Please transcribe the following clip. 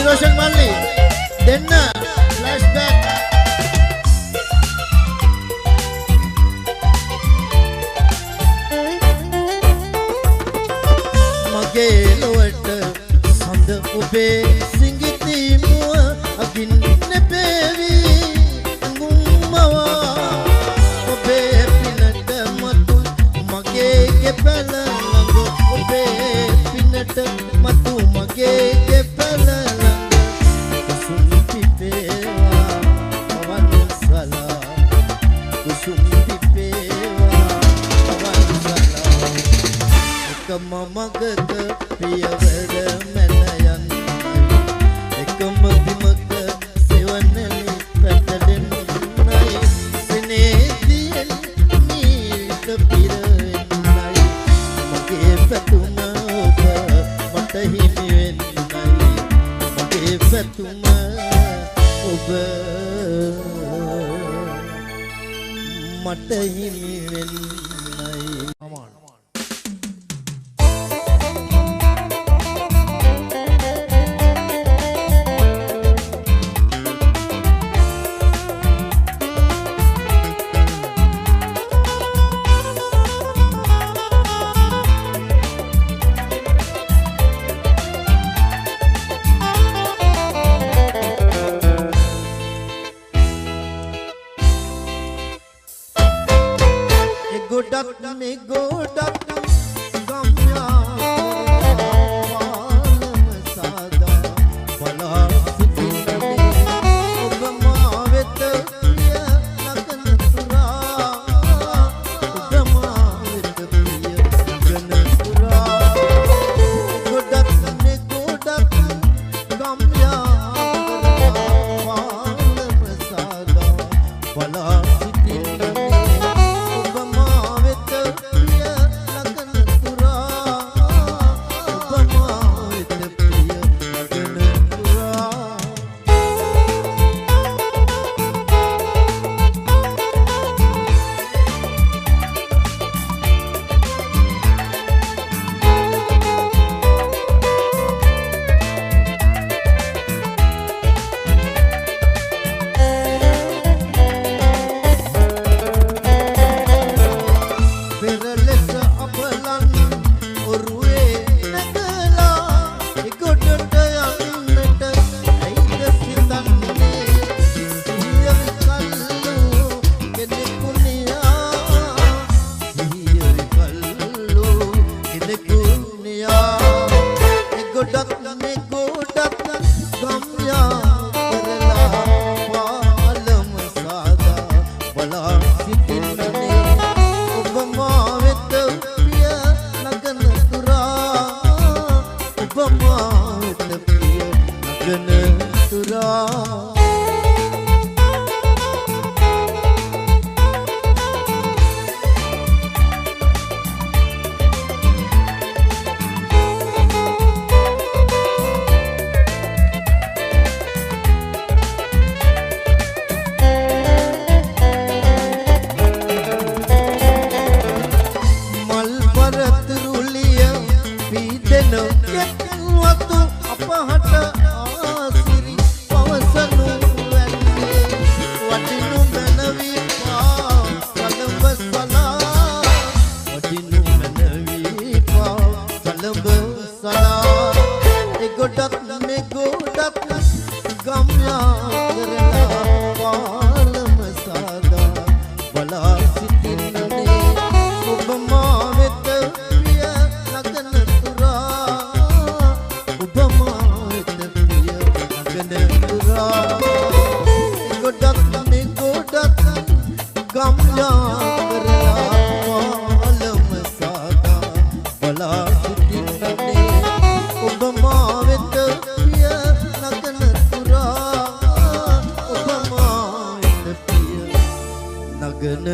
Roshan Malli දෙන්න flashback මගේ ලොවට සඳ ඔබේ සිඟිති මුව අගින් නෙපේවි ගුම්මවා ඔබේ පිනට මතු මගේ ගෙපල ළඟ ඔබේ පිනට මතු මගේ ගෙපල මමගක පියවර මැනයන් එකම බිමක සෙවණලි පැටලෙන්නයි සෙනෙහදියෙන් නීත පිරෙන්නයි මගේ පැතුම ඔබ මට හිමි වෙන්නයි මගේ පැතුම ඔබ මට හිමි වෙන්නයි නගන පුරා ගොඩක් නේ ගොඩක් ගම්ලා කරලා මාලම සාදා බලා සිටින්නේ ඔබ මා වෙත පිය නගන පුරා ඔබ මා වෙත පිය නගන